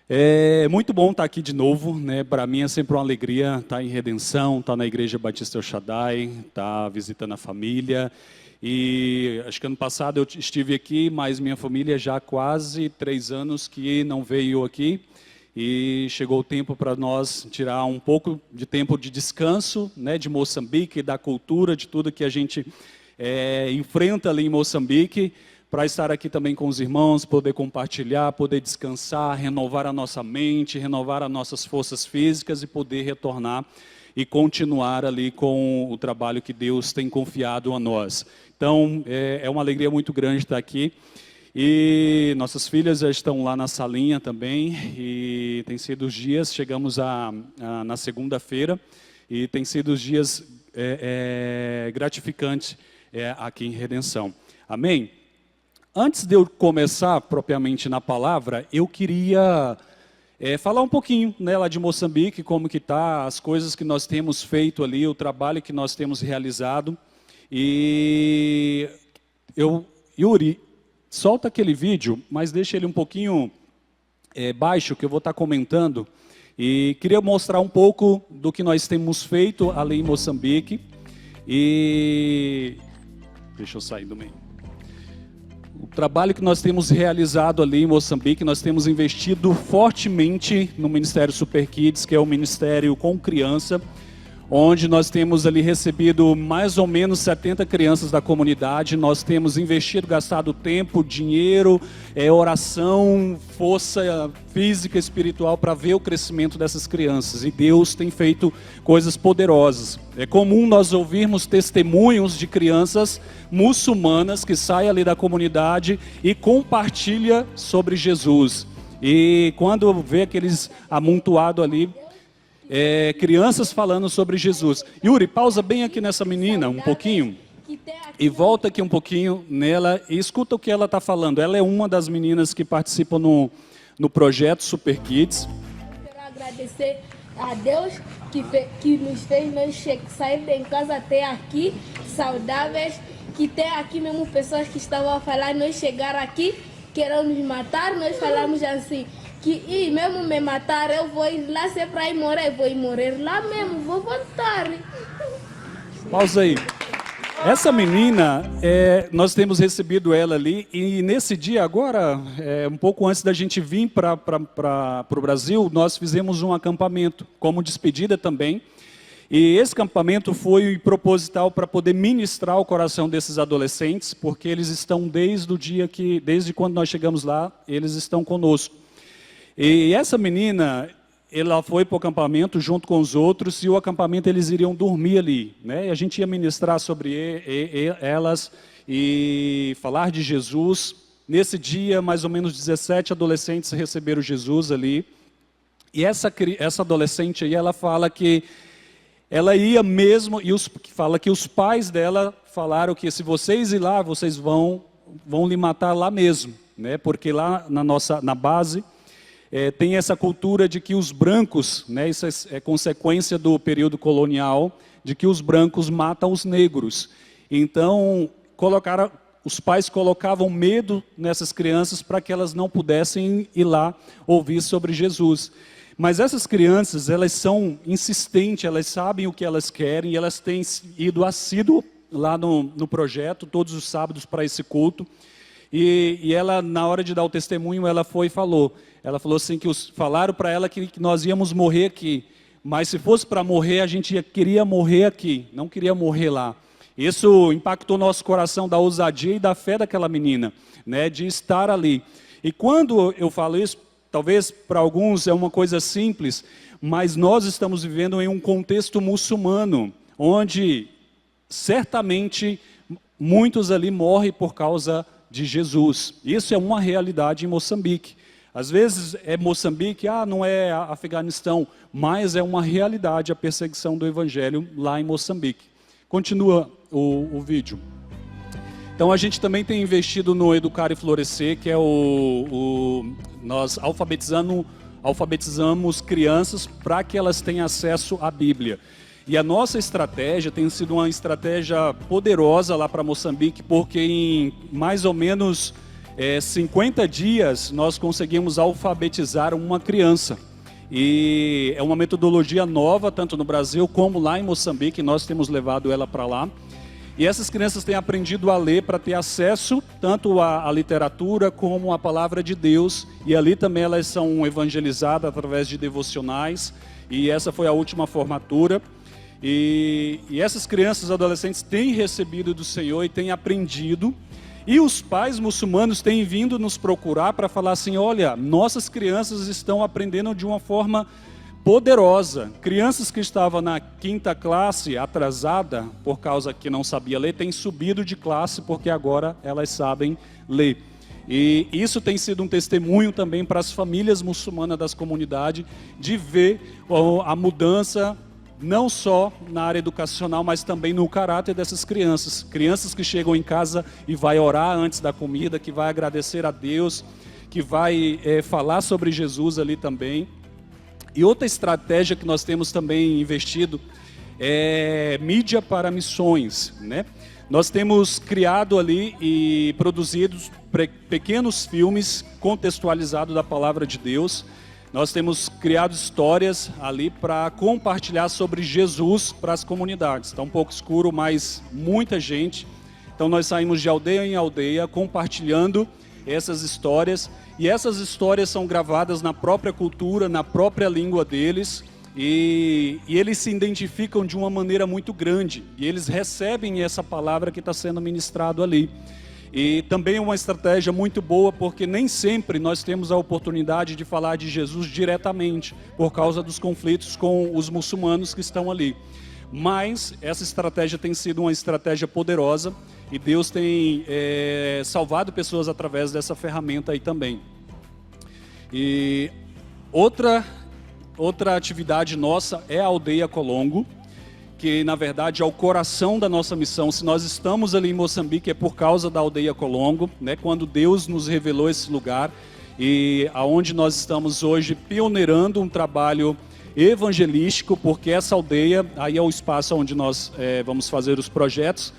É muito bom estar aqui de novo, né? Para mim é sempre uma alegria estar em Redenção, estar na Igreja Batista El Shaddai, estar visitando a família. E acho que ano passado eu estive aqui, mas minha família já há quase 3 anos que não veio aqui. E chegou o tempo para nós tirar um pouco de tempo de descanso, né? De Moçambique, da cultura, de tudo que a gente enfrenta ali em Moçambique, para estar aqui também com os irmãos, poder compartilhar, poder descansar, renovar a nossa mente, renovar as nossas forças físicas e poder retornar e continuar ali com o trabalho que Deus tem confiado a nós. Então, é uma alegria muito grande estar aqui. E nossas filhas já estão lá na salinha também, e tem sido os dias, chegamos na segunda-feira, e tem sido os dias gratificantes aqui em Redenção. Amém? Antes de eu começar propriamente na palavra, eu queria falar um pouquinho, né, lá de Moçambique, como que está, as coisas que nós temos feito ali, o trabalho que nós temos realizado. E Yuri, solta aquele vídeo, mas deixa ele um pouquinho baixo, que eu vou estar comentando. E queria mostrar um pouco do que nós temos feito ali em Moçambique. E deixa eu sair do meio. O trabalho que nós temos realizado ali em Moçambique, nós temos investido fortemente no Ministério Super Kids, que é o ministério com criança, onde nós temos ali recebido mais ou menos 70 crianças da comunidade. Nós temos investido, gastado tempo, dinheiro, oração, força física, espiritual, para ver o crescimento dessas crianças. E Deus tem feito coisas poderosas. É comum nós ouvirmos testemunhos de crianças muçulmanas que saem ali da comunidade e compartilham sobre Jesus. E quando vê aqueles amontoados ali, crianças falando sobre Jesus. Yuri, pausa bem aqui nessa menina um pouquinho e volta aqui um pouquinho nela e escuta o que ela está falando. Ela é uma das meninas que participam no projeto Super Kids. Quero agradecer a Deus que nos fez nós sair de casa até aqui saudáveis, que tem aqui mesmo pessoas que estavam a falar, nós chegar aqui, querendo nos matar, nós falamos assim, que mesmo me matar, eu vou ir lá, se é para ir morrer, vou ir morrer lá mesmo, vou voltar. Pausa aí. Essa menina, nós temos recebido ela ali, e nesse dia agora, um pouco antes da gente vir para o Brasil, nós fizemos um acampamento, como despedida também. E esse acampamento foi proposital para poder ministrar o coração desses adolescentes, porque eles estão desde quando nós chegamos lá, eles estão conosco. E essa menina, ela foi para o acampamento junto com os outros, e o acampamento eles iriam dormir ali, né? E a gente ia ministrar sobre elas e falar de Jesus. Nesse dia, mais ou menos 17 adolescentes receberam Jesus ali. E essa adolescente aí, ela fala que ela ia mesmo, e fala que os pais dela falaram que se vocês ir lá, vocês vão lhe matar lá mesmo, né? Porque lá na base tem essa cultura de que os brancos, né, isso é consequência do período colonial, de que os brancos matam os negros. Então, os pais colocavam medo nessas crianças para que elas não pudessem ir lá ouvir sobre Jesus. Mas essas crianças, elas são insistentes, elas sabem o que elas querem, e elas têm ido assíduo lá no projeto, todos os sábados para esse culto. E ela, na hora de dar o testemunho, ela falou assim, que falaram para ela que nós íamos morrer aqui, mas se fosse para morrer, a gente queria morrer aqui, não queria morrer lá. Isso impactou nosso coração, da ousadia e da fé daquela menina, né, de estar ali. E quando eu falo isso, talvez para alguns é uma coisa simples, mas nós estamos vivendo em um contexto muçulmano, onde certamente muitos ali morrem por causa de Jesus. Isso é uma realidade em Moçambique. Às vezes é Moçambique, não é Afeganistão, mas é uma realidade a perseguição do evangelho lá em Moçambique. Continua o vídeo. Então a gente também tem investido no Educar e Florescer, que é nós alfabetizamos crianças para que elas tenham acesso à Bíblia. E a nossa estratégia tem sido uma estratégia poderosa lá para Moçambique, porque em mais ou menos 50 dias nós conseguimos alfabetizar uma criança. E é uma metodologia nova, tanto no Brasil como lá em Moçambique, nós temos levado ela para lá. E essas crianças têm aprendido a ler para ter acesso tanto à literatura como à palavra de Deus. E ali também elas são evangelizadas através de devocionais. E essa foi a última formatura. E essas crianças e adolescentes têm recebido do Senhor e têm aprendido. E os pais muçulmanos têm vindo nos procurar para falar assim, olha, nossas crianças estão aprendendo de uma forma poderosa. Crianças que estavam na 5ª classe, atrasada, por causa que não sabia ler, têm subido de classe porque agora elas sabem ler. E isso tem sido um testemunho também para as famílias muçulmanas das comunidades, de ver a mudança, não só na área educacional, mas também no caráter dessas crianças. Crianças que chegam em casa e vai orar antes da comida, que vai agradecer a Deus, que vai falar sobre Jesus ali também. E outra estratégia que nós temos também investido é mídia para missões, né? Nós temos criado ali e produzido pequenos filmes contextualizados da palavra de Deus. Nós temos criado histórias ali para compartilhar sobre Jesus para as comunidades. Está um pouco escuro, mas muita gente. Então nós saímos de aldeia em aldeia compartilhando essas histórias. E essas histórias são gravadas na própria cultura, na própria língua deles. E eles se identificam de uma maneira muito grande. E eles recebem essa palavra que está sendo ministrado ali. E também é uma estratégia muito boa, porque nem sempre nós temos a oportunidade de falar de Jesus diretamente, por causa dos conflitos com os muçulmanos que estão ali. Mas essa estratégia tem sido uma estratégia poderosa, e Deus tem salvado pessoas através dessa ferramenta aí também. E outra atividade nossa é a Aldeia Colongo, que na verdade é o coração da nossa missão. Se nós estamos ali em Moçambique é por causa da Aldeia Colongo, né? Quando Deus nos revelou esse lugar, e aonde nós estamos hoje pioneirando um trabalho evangelístico, porque essa aldeia, aí é o espaço onde nós vamos fazer os projetos,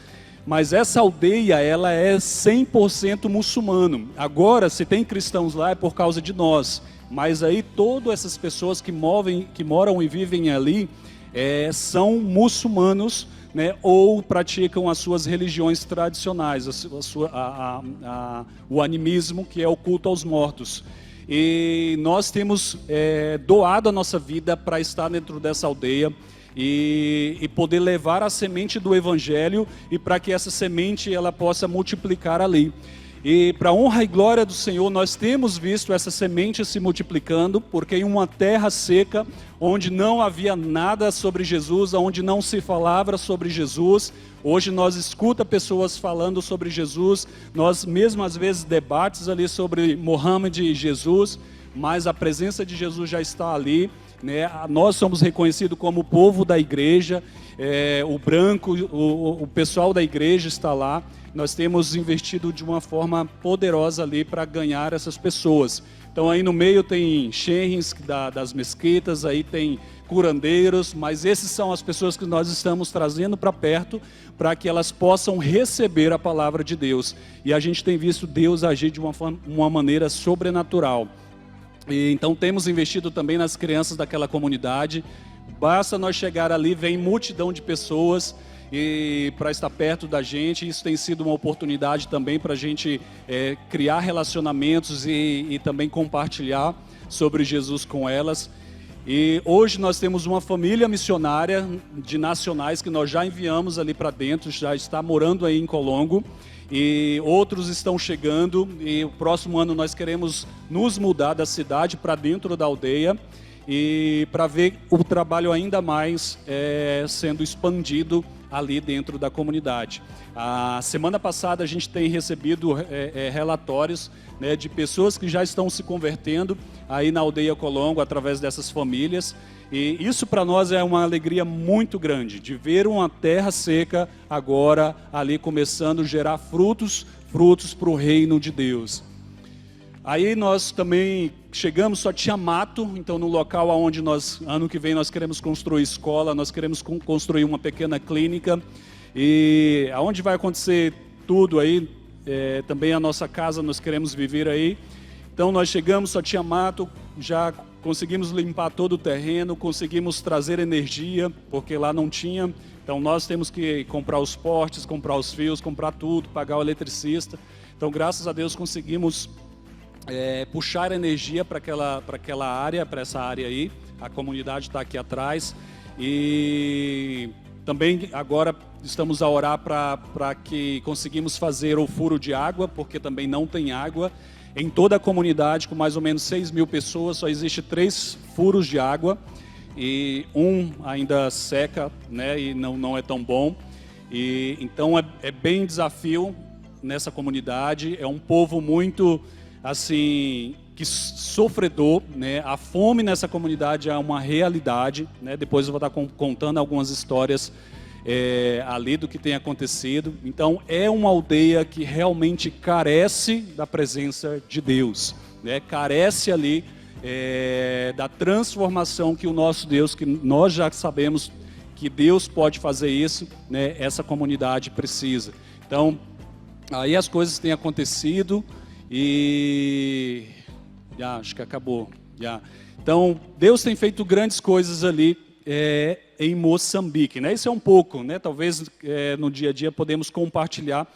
mas essa aldeia, ela é 100% muçulmano. Agora, se tem cristãos lá é por causa de nós, mas aí todas essas pessoas que moram e vivem ali, são muçulmanos, né, ou praticam as suas religiões tradicionais, o animismo, que é o culto aos mortos. E nós temos doado a nossa vida para estar dentro dessa aldeia e poder levar a semente do Evangelho, e para que essa semente ela possa multiplicar ali. E para a honra e glória do Senhor, nós temos visto essa semente se multiplicando, porque em uma terra seca, onde não havia nada sobre Jesus, onde não se falava sobre Jesus, hoje nós escutamos pessoas falando sobre Jesus, nós mesmo às vezes debates ali sobre Mohammed e Jesus, mas a presença de Jesus já está ali, né? Nós somos reconhecidos como o povo da igreja, o branco, o pessoal da igreja está lá. Nós temos investido de uma forma poderosa ali para ganhar essas pessoas. Então aí no meio tem sheikhs das mesquitas, aí tem curandeiros, mas esses são as pessoas que nós estamos trazendo para perto, para que elas possam receber a palavra de Deus. E a gente tem visto Deus agir de uma maneira sobrenatural. E então temos investido também nas crianças daquela comunidade. Basta nós chegar ali, vem multidão de pessoas e para estar perto da gente. Isso tem sido uma oportunidade também para a gente criar relacionamentos e também compartilhar sobre Jesus com elas. E hoje nós temos uma família missionária de nacionais que nós já enviamos ali para dentro, já está morando aí em Colongo, e outros estão chegando, e o próximo ano nós queremos nos mudar da cidade para dentro da aldeia, e para ver o trabalho ainda mais sendo expandido ali dentro da comunidade. A semana passada a gente tem recebido relatórios, né, de pessoas que já estão se convertendo aí na Aldeia Colongo através dessas famílias, e isso para nós é uma alegria muito grande, de ver uma terra seca agora ali começando a gerar frutos para o reino de Deus. Aí nós também chegamos, só tinha mato, então no local onde nós, ano que vem nós queremos construir escola, nós queremos construir uma pequena clínica, e aonde vai acontecer tudo aí, também a nossa casa, nós queremos viver aí. Então nós chegamos, só tinha mato, já conseguimos limpar todo o terreno, conseguimos trazer energia, porque lá não tinha. Então nós temos que comprar os postes, comprar os fios, comprar tudo, pagar o eletricista. Então graças a Deus conseguimos puxar energia para aquela área, para essa área aí. A comunidade está aqui atrás. E também agora estamos a orar para que conseguimos fazer o furo de água, porque também não tem água. Em toda a comunidade, com mais ou menos 6.000 pessoas, só existe 3 furos de água. E um ainda seca, né, e não é tão bom. E então é bem desafio nessa comunidade. É um povo muito assim que sofredor, né? A fome nessa comunidade é uma realidade, né? Depois eu vou estar contando algumas histórias ali do que tem acontecido. Então é uma aldeia que realmente carece da presença de Deus, né? Carece ali da transformação que o nosso Deus, que nós já sabemos que Deus pode fazer isso, né? Essa comunidade precisa. Então, aí as coisas têm acontecido e acho que acabou. Então, Deus tem feito grandes coisas ali em Moçambique, né? Isso é um pouco, né? Talvez no dia a dia podemos compartilhar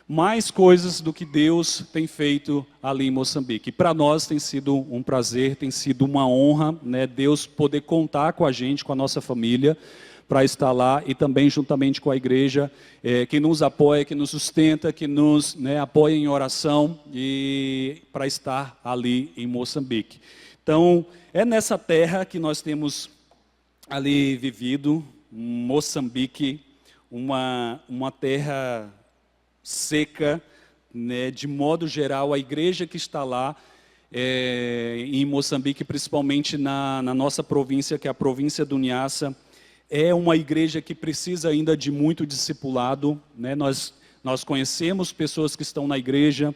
mais coisas do que Deus tem feito ali em Moçambique. Para nós tem sido um prazer, tem sido uma honra, né? Deus poder contar com a gente, com a nossa família, para estar lá e também juntamente com a igreja, que nos apoia, que nos sustenta, que nos apoia em oração e para estar ali em Moçambique. Então, é nessa terra que nós temos ali vivido, Moçambique, uma terra seca, né? De modo geral, a igreja que está lá em Moçambique, principalmente na nossa província, que é a província do Niassa, é uma igreja que precisa ainda de muito discipulado, né? Nós conhecemos pessoas que estão na igreja,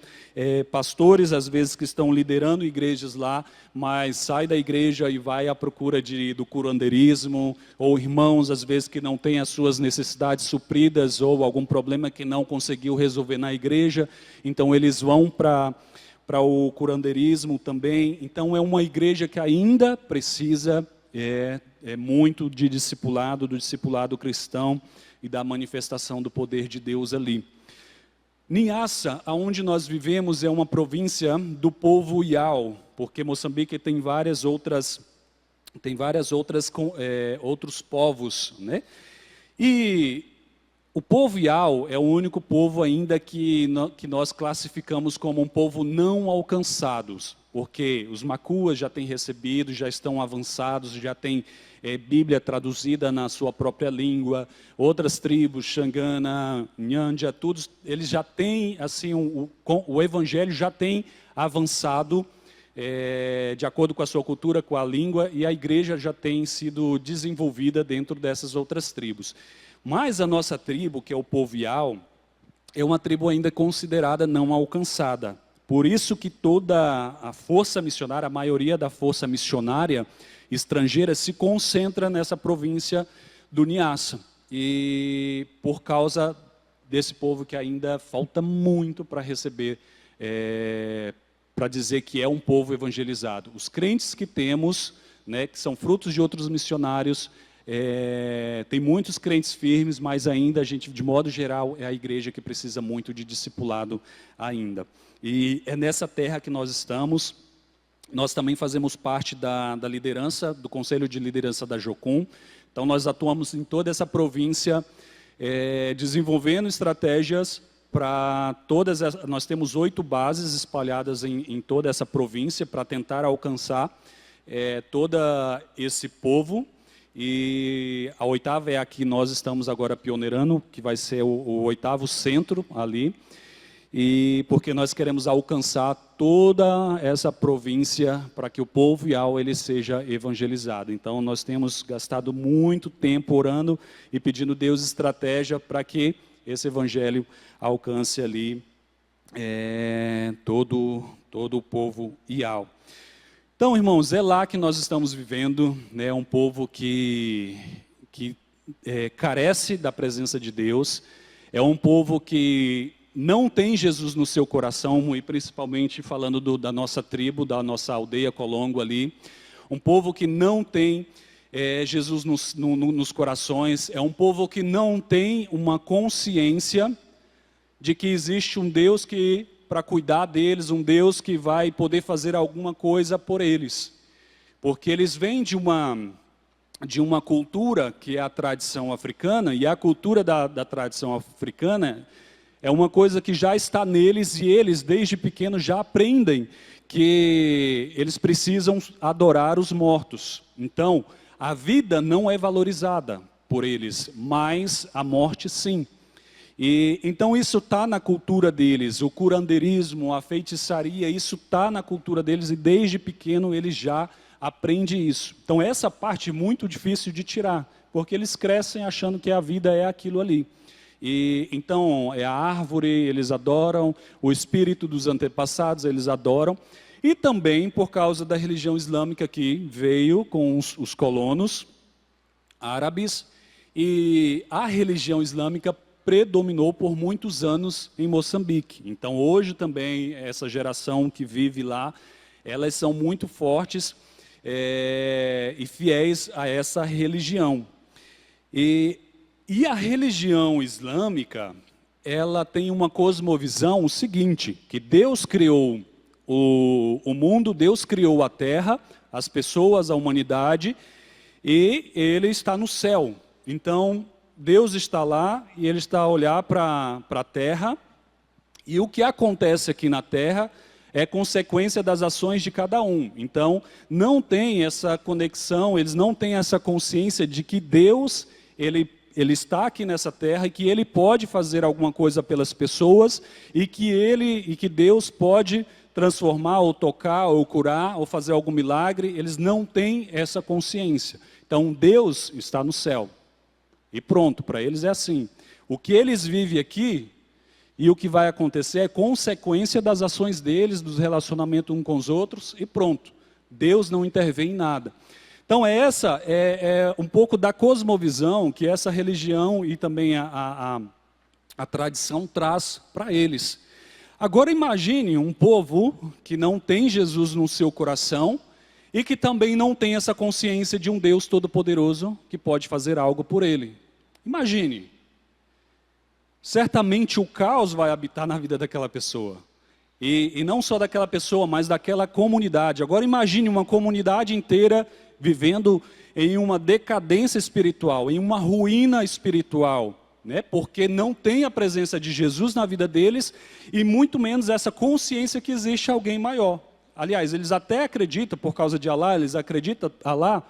pastores às vezes que estão liderando igrejas lá, mas sai da igreja e vai à procura do curandeirismo, ou irmãos às vezes que não têm as suas necessidades supridas, ou algum problema que não conseguiu resolver na igreja, então eles vão para o curandeirismo também. Então é uma igreja que ainda precisa muito de discipulado, do discipulado cristão e da manifestação do poder de Deus ali. Niassa, aonde nós vivemos, é uma província do povo Yao, porque Moçambique tem vários outros povos, né? E o povo Yao é o único povo ainda que nós classificamos como um povo não alcançados, porque os macuas já têm recebido, já estão avançados, já têm Bíblia traduzida na sua própria língua. Outras tribos, Xangana, Nhandia, todos, eles já têm, assim, o evangelho já tem avançado de acordo com a sua cultura, com a língua, e a igreja já tem sido desenvolvida dentro dessas outras tribos. Mas a nossa tribo, que é o povo Yao, é uma tribo ainda considerada não alcançada. Por isso que toda a força missionária, a maioria da força missionária estrangeira se concentra nessa província do Niassa. E por causa desse povo que ainda falta muito para receber, para dizer que é um povo evangelizado. Os crentes que temos, né, que são frutos de outros missionários, tem muitos crentes firmes, mas ainda a gente, de modo geral, é a igreja que precisa muito de discipulado ainda. E é nessa terra que nós estamos. Nós também fazemos parte da liderança, do Conselho de Liderança da Jocum. Então nós atuamos em toda essa província, desenvolvendo estratégias para todas nós temos 8 bases espalhadas em toda essa província para tentar alcançar todo esse povo. E a 8ª é a que nós estamos agora pioneirando, que vai ser o 8º centro ali. E porque nós queremos alcançar toda essa província para que o povo Yao ele seja evangelizado. Então nós temos gastado muito tempo orando e pedindo a Deus estratégia para que esse evangelho alcance ali todo o povo Yao. Então, irmãos, é lá que nós estamos vivendo, né? Um povo que carece da presença de Deus, é um povo que não tem Jesus no seu coração, e principalmente falando da nossa tribo, da nossa aldeia Colongo ali, um povo que não tem Jesus nos corações, é um povo que não tem uma consciência de que existe um Deus que, para cuidar deles, um Deus que vai poder fazer alguma coisa por eles. Porque eles vêm de uma cultura que é a tradição africana, e a cultura da tradição africana é uma coisa que já está neles, e eles, desde pequenos, já aprendem que eles precisam adorar os mortos. Então, a vida não é valorizada por eles, mas a morte sim. E então isso está na cultura deles, o curanderismo, a feitiçaria, isso está na cultura deles, e desde pequeno eles já aprendem isso. Então essa parte é muito difícil de tirar, porque eles crescem achando que a vida é aquilo ali. E então é a árvore, eles adoram, o espírito dos antepassados eles adoram, e também por causa da religião islâmica que veio com os colonos árabes, e a religião islâmica predominou por muitos anos em Moçambique. Então hoje também essa geração que vive lá, elas são muito fortes e fiéis a essa religião. E a religião islâmica, ela tem uma cosmovisão o seguinte, que Deus criou o mundo, Deus criou a terra, as pessoas, a humanidade, e Ele está no céu. Então, Deus está lá e Ele está a olhar para a terra, e o que acontece aqui na terra é consequência das ações de cada um. Então, não tem essa conexão, eles não têm essa consciência de que Deus, Ele está aqui nessa terra e que Ele pode fazer alguma coisa pelas pessoas, e que Deus pode transformar, ou tocar, ou curar, ou fazer algum milagre. Eles não têm essa consciência. Então, Deus está no céu. E pronto, para eles é assim. O que eles vivem aqui e o que vai acontecer é consequência das ações deles, dos relacionamentos uns com os outros, e pronto. Deus não intervém em nada. Então essa é um pouco da cosmovisão que essa religião e também a tradição traz para eles. Agora imagine um povo que não tem Jesus no seu coração e que também não tem essa consciência de um Deus todo-poderoso que pode fazer algo por ele. Imagine. Certamente o caos vai habitar na vida daquela pessoa. E não só daquela pessoa, mas daquela comunidade. Agora imagine uma comunidade inteira vivendo em uma decadência espiritual, em uma ruína espiritual, né? Porque não tem a presença de Jesus na vida deles, e muito menos essa consciência que existe alguém maior. Aliás, eles até acreditam, por causa de Alá, eles acreditam em Alá,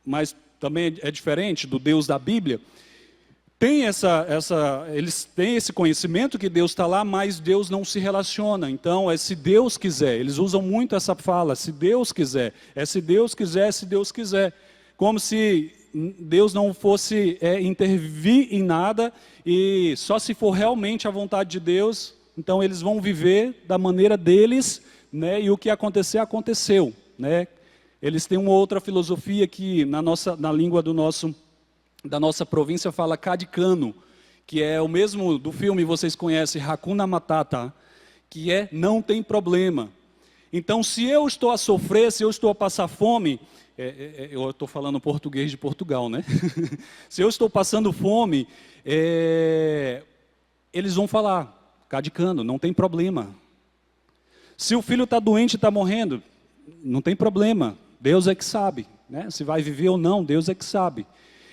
mas também é diferente do Deus da Bíblia. Eles têm esse conhecimento que Deus está lá, mas Deus não se relaciona. Então, é se Deus quiser. Eles usam muito essa fala, se Deus quiser. É se Deus quiser, se Deus quiser. Como se Deus não fosse intervir em nada, e só se for realmente a vontade de Deus, então eles vão viver da maneira deles, né? E o que acontecer, aconteceu, né? Eles têm uma outra filosofia que na língua da nossa província fala cadicano, que é o mesmo do filme, vocês conhecem, Hakuna Matata, que é não tem problema. Então, se eu estou a sofrer, se eu estou a passar fome, eu estou falando português de Portugal, né? Se eu estou passando fome, eles vão falar, cadicano, não tem problema. Se o filho está doente e está morrendo, não tem problema, Deus é que sabe, né? Se vai viver ou não, Deus é que sabe.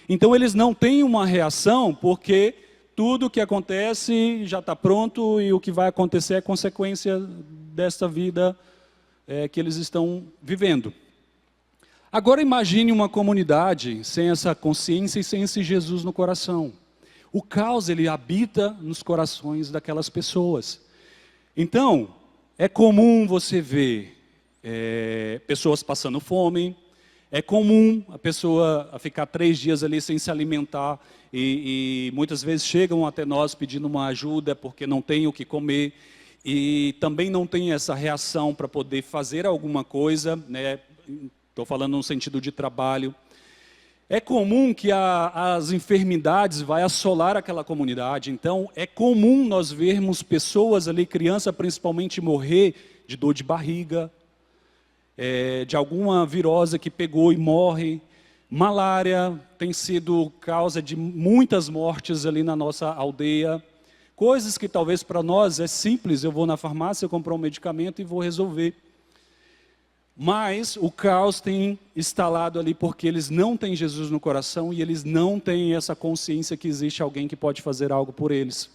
Então eles não têm uma reação, porque tudo que acontece já está pronto, e o que vai acontecer é consequência dessa vida que eles estão vivendo. Agora imagine uma comunidade sem essa consciência e sem esse Jesus no coração. O caos, ele habita nos corações daquelas pessoas. Então, é comum você ver pessoas passando fome, é comum a pessoa ficar 3 dias ali sem se alimentar, e muitas vezes chegam até nós pedindo uma ajuda porque não tem o que comer, e também não tem essa reação para poder fazer alguma coisa, né? Estou falando no sentido de trabalho. É comum que as enfermidades vai assolar aquela comunidade. Então, é comum nós vermos pessoas ali, criança principalmente, morrer de dor de barriga, de alguma virose que pegou e morre. Malária tem sido causa de muitas mortes ali na nossa aldeia. Coisas que talvez para nós é simples, eu vou na farmácia comprar um medicamento e vou resolver. Mas o caos tem instalado ali porque eles não têm Jesus no coração e eles não têm essa consciência que existe alguém que pode fazer algo por eles.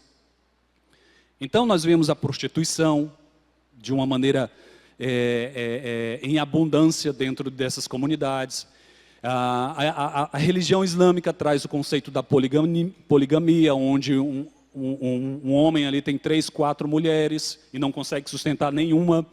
Então nós vemos a prostituição de uma maneira em abundância dentro dessas comunidades. A religião islâmica traz o conceito da poligamia, onde um homem ali tem 3, 4 mulheres e não consegue sustentar nenhuma.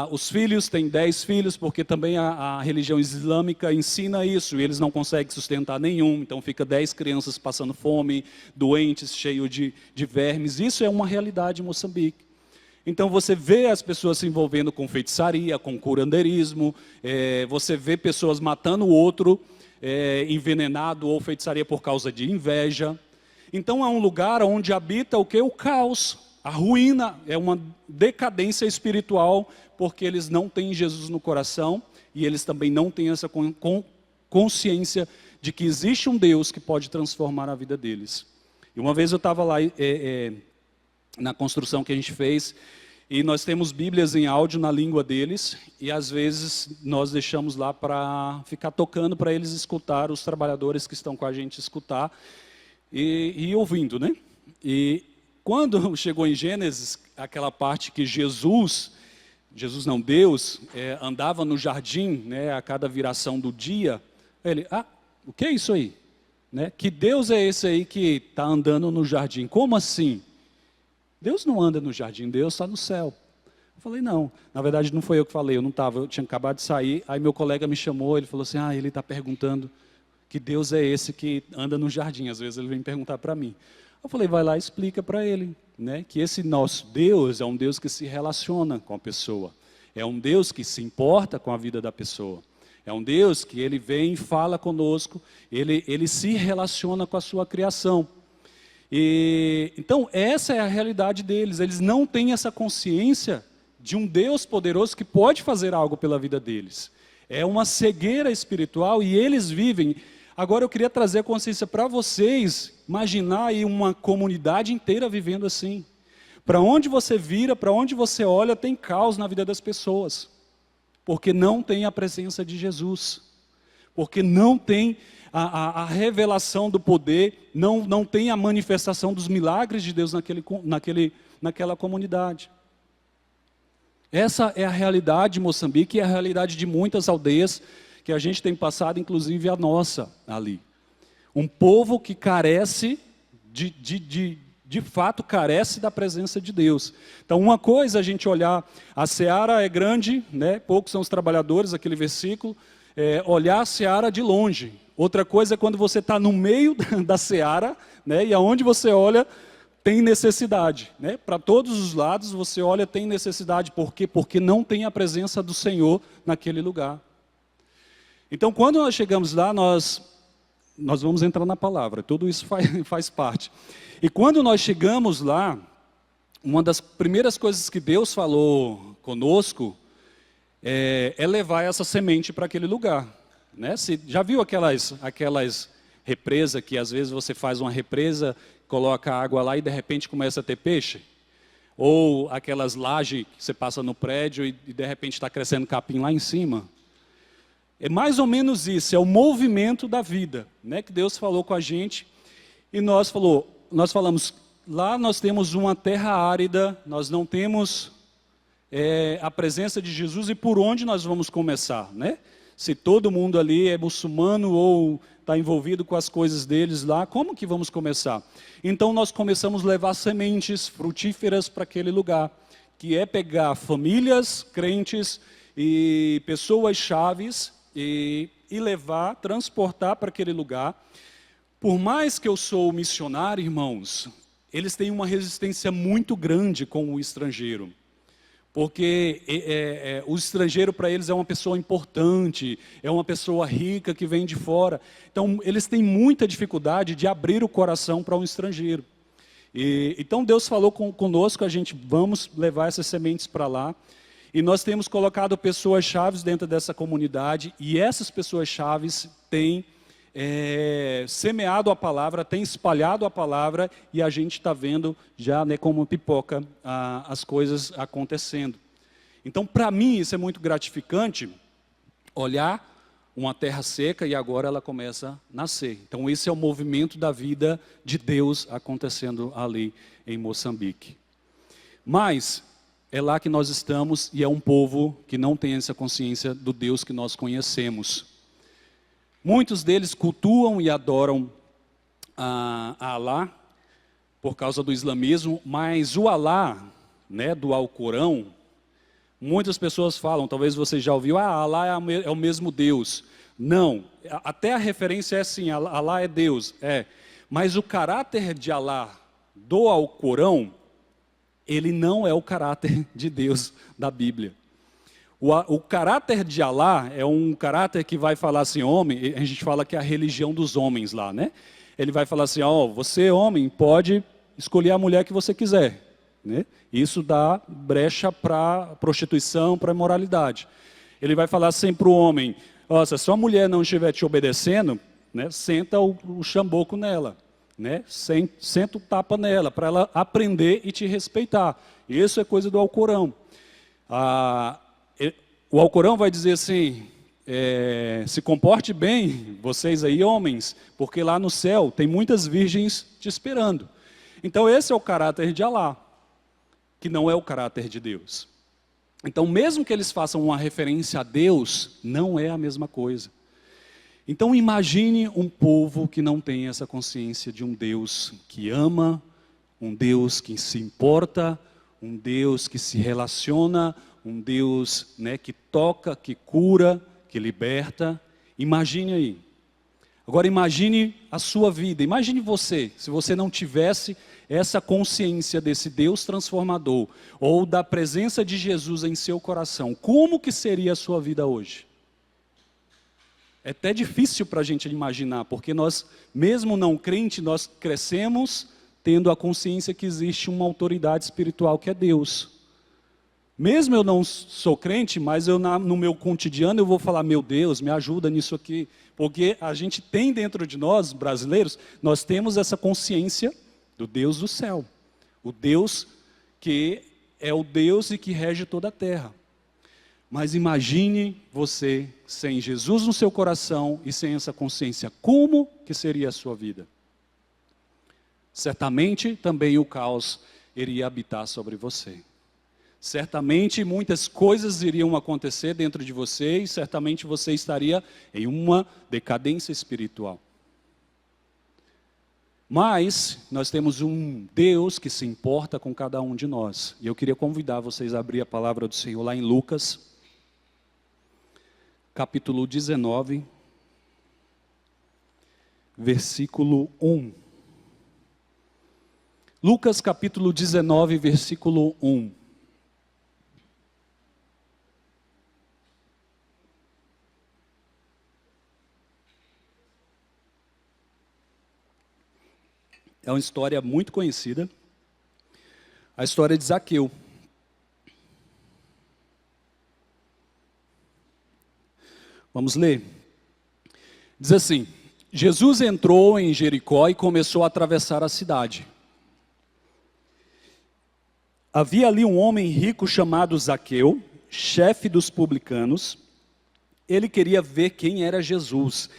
Os filhos têm 10 filhos, porque também a religião islâmica ensina isso, e eles não conseguem sustentar nenhum, então fica 10 crianças passando fome, doentes, cheios de vermes. Isso é uma realidade em Moçambique. Então você vê as pessoas se envolvendo com feitiçaria, com curandeirismo, você vê pessoas matando o outro, envenenado ou feitiçaria por causa de inveja. Então é um lugar onde habita o que? O caos. A ruína é uma decadência espiritual, porque eles não têm Jesus no coração e eles também não têm essa consciência de que existe um Deus que pode transformar a vida deles. E uma vez eu estava lá na construção que a gente fez, e nós temos Bíblias em áudio na língua deles, e às vezes nós deixamos lá para ficar tocando para eles escutar, os trabalhadores que estão com a gente escutar e ouvindo, né? E quando chegou em Gênesis, aquela parte que Deus, andava no jardim, né, a cada viração do dia, ele, o que é isso aí? Né? Que Deus é esse aí que está andando no jardim? Como assim? Deus não anda no jardim, Deus está no céu. Eu falei, não, na verdade não foi eu que falei, eu não estava, eu tinha acabado de sair, aí meu colega me chamou, ele falou assim, ele está perguntando que Deus é esse que anda no jardim, às vezes ele vem perguntar para mim. Eu falei, vai lá e explica para ele, né, que esse nosso Deus é um Deus que se relaciona com a pessoa, é um Deus que se importa com a vida da pessoa, é um Deus que ele vem e fala conosco, ele se relaciona com a sua criação. Então essa é a realidade deles, eles não têm essa consciência de um Deus poderoso que pode fazer algo pela vida deles. É uma cegueira espiritual e eles vivem. Agora eu queria trazer a consciência para vocês, imaginar aí uma comunidade inteira vivendo assim. Para onde você vira, para onde você olha, tem caos na vida das pessoas. Porque não tem a presença de Jesus. Porque não tem a revelação do poder, não tem a manifestação dos milagres de Deus naquela comunidade. Essa é a realidade de Moçambique e a realidade de muitas aldeias que a gente tem passado, inclusive a nossa ali. Um povo que carece, de fato carece da presença de Deus. Então uma coisa é a gente olhar, a seara é grande, né? Poucos são os trabalhadores, aquele versículo, olhar a seara de longe. Outra coisa é quando você está no meio da seara, né? E aonde você olha, tem necessidade. Né? Para todos os lados você olha, tem necessidade. Por quê? Porque não tem a presença do Senhor naquele lugar. Então, quando nós chegamos lá, nós vamos entrar na palavra, tudo isso faz parte. E quando nós chegamos lá, uma das primeiras coisas que Deus falou conosco é levar essa semente para aquele lugar. Né? Já viu aquelas represas que às vezes você faz uma represa, coloca água lá e de repente começa a ter peixe? Ou aquelas lajes que você passa no prédio e de repente está crescendo capim lá em cima? É mais ou menos isso, é o movimento da vida, né, que Deus falou com a gente. E nós falamos, lá nós temos uma terra árida, nós não temos a presença de Jesus, e por onde nós vamos começar, né? Se todo mundo ali é muçulmano ou está envolvido com as coisas deles lá, como que vamos começar? Então nós começamos a levar sementes frutíferas para aquele lugar, que é pegar famílias crentes e pessoas chaves, e levar, transportar para aquele lugar. Por mais que eu sou missionário, irmãos, eles têm uma resistência muito grande com o estrangeiro. Porque o estrangeiro para eles é uma pessoa importante, é uma pessoa rica que vem de fora. Então eles têm muita dificuldade de abrir o coração para um estrangeiro. Então Deus falou conosco, a gente vamos levar essas sementes para lá. E nós temos colocado pessoas chaves dentro dessa comunidade, e essas pessoas chaves têm semeado a palavra, têm espalhado a palavra, e a gente está vendo já, né, como pipoca as coisas acontecendo. Então, para mim, isso é muito gratificante, olhar uma terra seca e agora ela começa a nascer. Então, esse é o movimento da vida de Deus acontecendo ali em Moçambique. Mas é lá que nós estamos, e é um povo que não tem essa consciência do Deus que nós conhecemos. Muitos deles cultuam e adoram a Alá por causa do islamismo, mas o Alá, né, do Alcorão, muitas pessoas falam, talvez você já ouviu, Alá é o mesmo Deus. Não, até a referência é assim, Alá é Deus, mas o caráter de Alá do Alcorão, ele não é o caráter de Deus da Bíblia. O caráter de Alá é um caráter que vai falar assim, homem, a gente fala que é a religião dos homens lá, né? Ele vai falar assim, você homem pode escolher a mulher que você quiser, né? Isso dá brecha para prostituição, para imoralidade. Ele vai falar assim para o homem, se a sua mulher não estiver te obedecendo, né, senta o chamboco nela, né? Senta o tapa nela, para ela aprender e te respeitar. Isso é coisa do Alcorão. O Alcorão vai dizer assim, se comporte bem, vocês aí homens, porque lá no céu tem muitas virgens te esperando. Então esse é o caráter de Alá, que não é o caráter de Deus. Então mesmo que eles façam uma referência a Deus, não é a mesma coisa. Então imagine um povo que não tem essa consciência de um Deus que ama, um Deus que se importa, um Deus que se relaciona, um Deus, né, que toca, que cura, que liberta. Imagine aí. Agora imagine a sua vida. Imagine você, se você não tivesse essa consciência desse Deus transformador, ou da presença de Jesus em seu coração. Como que seria a sua vida hoje? É até difícil para a gente imaginar, porque nós, mesmo não crente, nós crescemos tendo a consciência que existe uma autoridade espiritual que é Deus. Mesmo eu não sou crente, mas no meu cotidiano eu vou falar, meu Deus, me ajuda nisso aqui. Porque a gente tem dentro de nós, brasileiros, nós temos essa consciência do Deus do céu. O Deus que é o Deus e que rege toda a terra. Mas imagine você sem Jesus no seu coração e sem essa consciência. Como que seria a sua vida? Certamente também o caos iria habitar sobre você. Certamente muitas coisas iriam acontecer dentro de você e certamente você estaria em uma decadência espiritual. Mas nós temos um Deus que se importa com cada um de nós. E eu queria convidar vocês a abrir a palavra do Senhor lá em Lucas, capítulo 19, versículo 1. Lucas capítulo 19, versículo 1. É uma história muito conhecida, a história de Zaqueu. Vamos ler? Diz assim, Jesus entrou em Jericó e começou a atravessar a cidade. Havia ali um homem rico chamado Zaqueu, chefe dos publicanos. Ele queria ver quem era Jesus,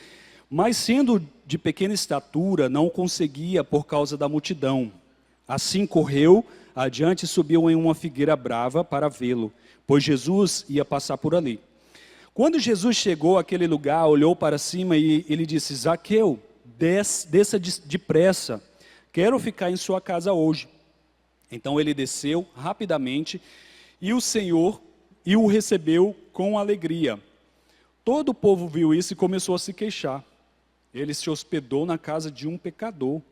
mas sendo de pequena estatura, não conseguia por causa da multidão. Assim correu adiante e subiu em uma figueira brava para vê-lo, pois Jesus ia passar por ali. Quando Jesus chegou àquele lugar, olhou para cima e ele disse, Zaqueu, desça depressa, quero ficar em sua casa hoje. Então ele desceu rapidamente e o Senhor o recebeu com alegria. Todo o povo viu isso e começou a se queixar. Ele se hospedou na casa de um pecador.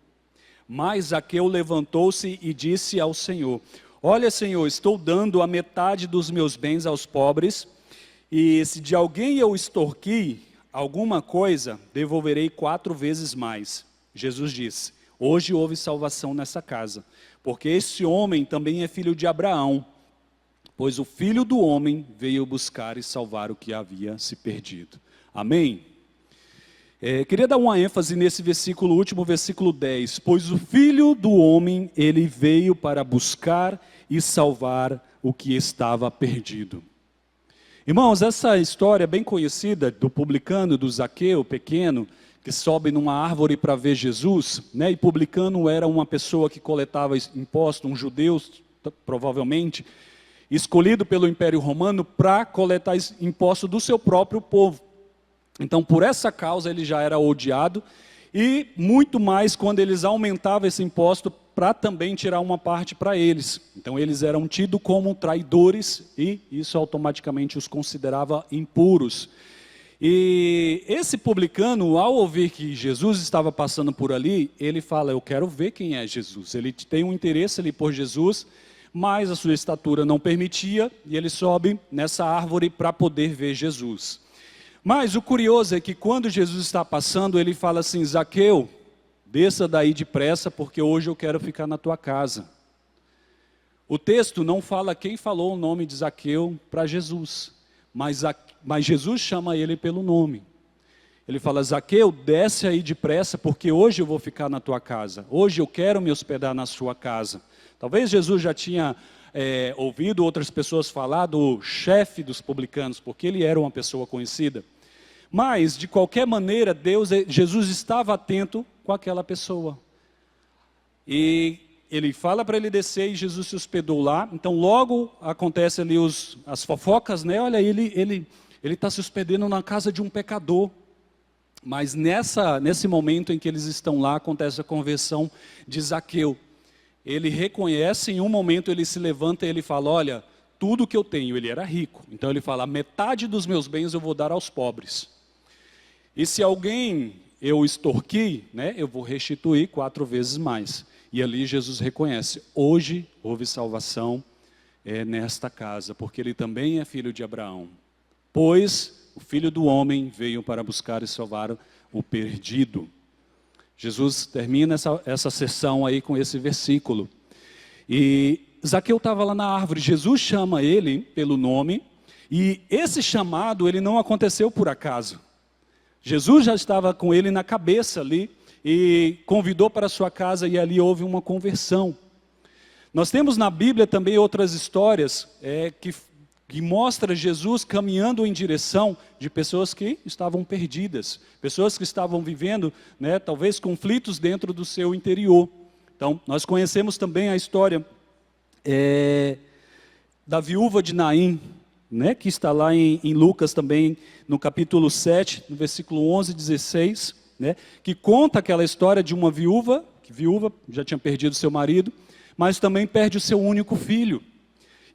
Mas Zaqueu levantou-se e disse ao Senhor, olha, Senhor, estou dando a metade dos meus bens aos pobres, e se de alguém eu extorqui alguma coisa, devolverei 4 vezes mais. Jesus disse, hoje houve salvação nessa casa, porque esse homem também é filho de Abraão, pois o Filho do Homem veio buscar e salvar o que havia se perdido. Amém? Queria dar uma ênfase nesse versículo, último versículo 10. Pois o Filho do Homem, ele veio para buscar e salvar o que estava perdido. Irmãos, essa história é bem conhecida do publicano, do Zaqueu, pequeno, que sobe numa árvore para ver Jesus, né? E publicano era uma pessoa que coletava impostos, um judeu, provavelmente, escolhido pelo Império Romano para coletar impostos do seu próprio povo. Então, por essa causa, ele já era odiado, e muito mais quando eles aumentavam esse imposto para também tirar uma parte para eles. Então, eles eram tidos como traidores, e isso automaticamente os considerava impuros. E esse publicano, ao ouvir que Jesus estava passando por ali, ele fala, eu quero ver quem é Jesus. Ele tem um interesse ali por Jesus, mas a sua estatura não permitia, e ele sobe nessa árvore para poder ver Jesus. Mas o curioso é que quando Jesus está passando, ele fala assim, Zaqueu, desça daí depressa, porque hoje eu quero ficar na tua casa. O texto não fala quem falou o nome de Zaqueu para Jesus, mas Jesus chama ele pelo nome. Ele fala, Zaqueu, desce aí depressa, porque hoje eu vou ficar na tua casa. Hoje eu quero me hospedar na sua casa. Talvez Jesus já tinha ouvido outras pessoas falar do chefe dos publicanos, porque ele era uma pessoa conhecida. Mas, de qualquer maneira, Jesus estava atento com aquela pessoa. E ele fala para ele descer e Jesus se hospedou lá. Então, logo acontece ali as fofocas, né? Olha, ele está se hospedando na casa de um pecador. Mas nesse momento em que eles estão lá, acontece a conversão de Zaqueu. Ele reconhece, em um momento ele se levanta e ele fala, olha, tudo que eu tenho, ele era rico. Então ele fala, metade dos meus bens eu vou dar aos pobres. E se alguém eu extorqui, né, eu vou restituir 4 vezes mais. E ali Jesus reconhece, hoje houve salvação nesta casa, porque ele também é filho de Abraão. Pois o Filho do Homem veio para buscar e salvar o perdido. Jesus termina essa sessão aí com esse versículo. E Zaqueu estava lá na árvore, Jesus chama ele pelo nome, e esse chamado ele não aconteceu por acaso. Jesus já estava com ele na cabeça ali, e convidou para a sua casa, e ali houve uma conversão. Nós temos na Bíblia também outras histórias que mostra Jesus caminhando em direção de pessoas que estavam perdidas, pessoas que estavam vivendo, né, talvez conflitos dentro do seu interior. Então, nós conhecemos também a história da viúva de Naim, né, que está lá em Lucas também, no capítulo 7, no versículo 11 e 16, né, que conta aquela história de uma viúva, que já tinha perdido seu marido, mas também perde o seu único filho.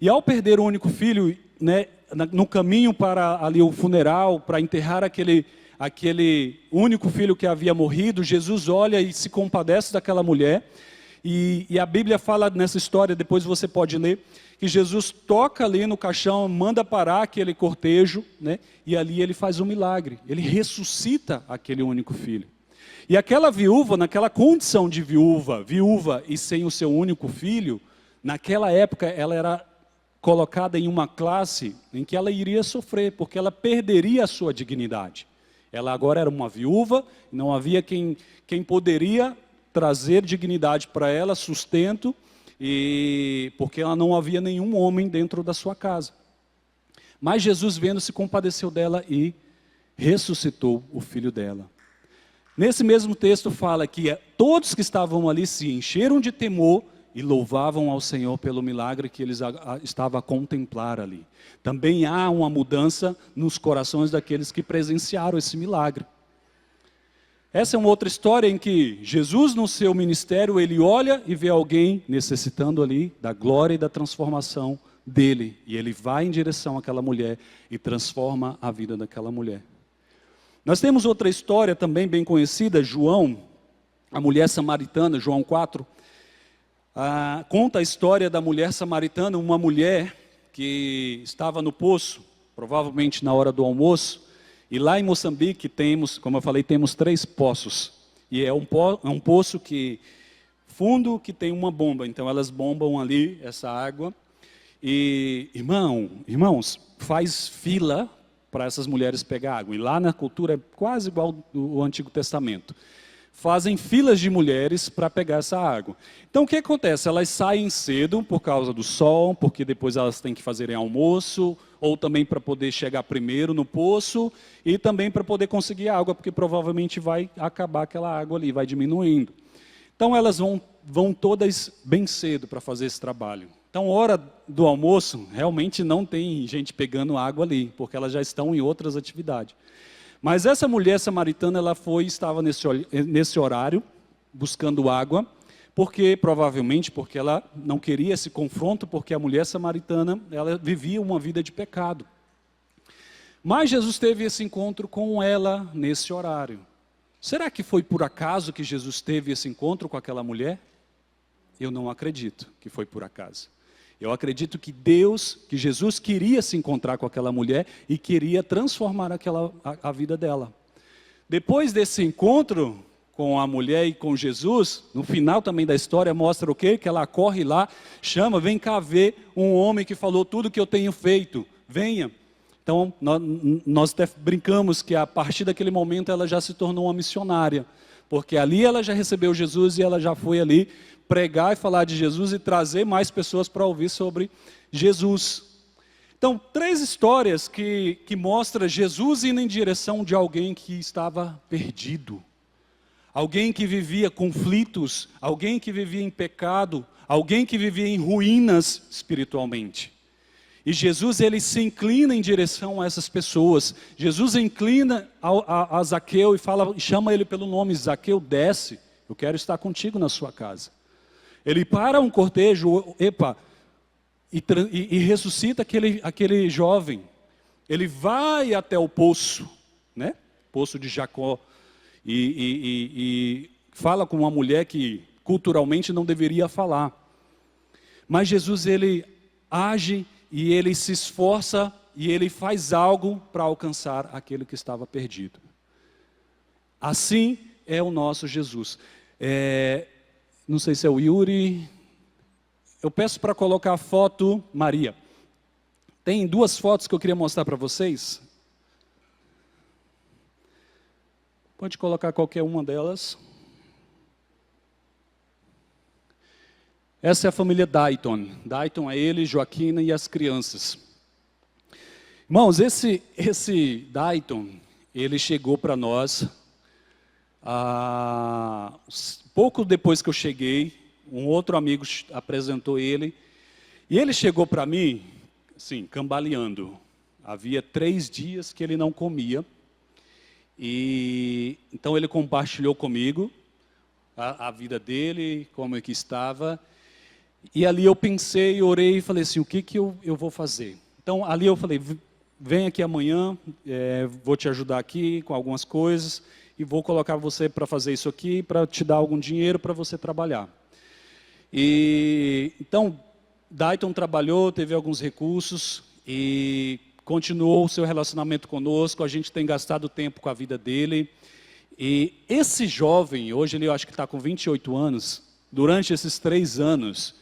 E ao perder o único filho, né, no caminho para ali o funeral, para enterrar aquele único filho que havia morrido, Jesus olha e se compadece daquela mulher, e a Bíblia fala nessa história, depois você pode ler, que Jesus toca ali no caixão, manda parar aquele cortejo, né, e ali ele faz um milagre, ele ressuscita aquele único filho. E aquela viúva, naquela condição de viúva e sem o seu único filho, naquela época ela era colocada em uma classe em que ela iria sofrer, porque ela perderia a sua dignidade. Ela agora era uma viúva, não havia quem poderia trazer dignidade para ela, sustento, porque ela não havia nenhum homem dentro da sua casa. Mas Jesus, vendo, se compadeceu dela e ressuscitou o filho dela. Nesse mesmo texto fala que todos que estavam ali se encheram de temor e louvavam ao Senhor pelo milagre que eles estavam a contemplar ali. Também há uma mudança nos corações daqueles que presenciaram esse milagre. Essa é uma outra história em que Jesus, no seu ministério, ele olha e vê alguém necessitando ali da glória e da transformação dele. E ele vai em direção àquela mulher e transforma a vida daquela mulher. Nós temos outra história também bem conhecida, João, a mulher samaritana, João 4. conta a história da mulher samaritana, uma mulher que estava no poço, provavelmente na hora do almoço, e lá em Moçambique temos, como eu falei, temos 3 poços, e é um poço que, fundo, que tem uma bomba, então elas bombam ali essa água, e irmãos, faz fila para essas mulheres pegar água, e lá na cultura é quase igual ao Antigo Testamento. Fazem filas de mulheres para pegar essa água. Então o que acontece? Elas saem cedo por causa do sol, porque depois elas têm que fazerem almoço, ou também para poder chegar primeiro no poço, e também para poder conseguir água, porque provavelmente vai acabar aquela água ali, vai diminuindo. Então elas vão todas bem cedo para fazer esse trabalho. Então, hora do almoço, realmente não tem gente pegando água ali, porque elas já estão em outras atividades. Mas essa mulher samaritana, estava nesse horário, buscando água, provavelmente porque ela não queria esse confronto, porque a mulher samaritana, ela vivia uma vida de pecado. Mas Jesus teve esse encontro com ela nesse horário. Será que foi por acaso que Jesus teve esse encontro com aquela mulher? Eu não acredito que foi por acaso. Eu acredito que Jesus queria se encontrar com aquela mulher e queria transformar a vida dela. Depois desse encontro com a mulher e com Jesus, no final também da história mostra o quê? Que ela corre lá, chama, vem cá ver um homem que falou tudo que eu tenho feito, venha. Então, nós até brincamos que a partir daquele momento ela já se tornou uma missionária, porque ali ela já recebeu Jesus e ela já foi ali pregar e falar de Jesus e trazer mais pessoas para ouvir sobre Jesus. Então, 3 histórias que mostram Jesus indo em direção de alguém que estava perdido. Alguém que vivia conflitos, alguém que vivia em pecado, alguém que vivia em ruínas espiritualmente. E Jesus, ele se inclina em direção a essas pessoas. Jesus inclina a Zaqueu e chama ele pelo nome: Zaqueu, desce, eu quero estar contigo na sua casa. Ele para um cortejo, e ressuscita aquele jovem. Ele vai até o poço, né? Poço de Jacó, e fala com uma mulher que culturalmente não deveria falar. Mas Jesus, ele age e ele se esforça e ele faz algo para alcançar aquele que estava perdido. Assim é o nosso Jesus. Não sei se é o Yuri. Eu peço para colocar a foto Maria. Tem 2 fotos que eu queria mostrar para vocês. Pode colocar qualquer uma delas. Essa é a família Dayton. Dayton é ele, Joaquina e as crianças. Irmãos, esse Dayton, ele chegou para nós pouco depois que eu cheguei. Um outro amigo apresentou ele. E ele chegou para mim, assim, cambaleando. Havia 3 dias que ele não comia. E então ele compartilhou comigo a vida dele, como é que estava. E ali eu pensei, orei e falei assim: o que eu vou fazer? Então ali eu falei: vem aqui amanhã, vou te ajudar aqui com algumas coisas. E vou colocar você para fazer isso aqui, para te dar algum dinheiro para você trabalhar. E então, Dayton trabalhou, teve alguns recursos e continuou o seu relacionamento conosco. A gente tem gastado tempo com a vida dele. E esse jovem, hoje ele eu acho que está com 28 anos, durante esses 3 anos,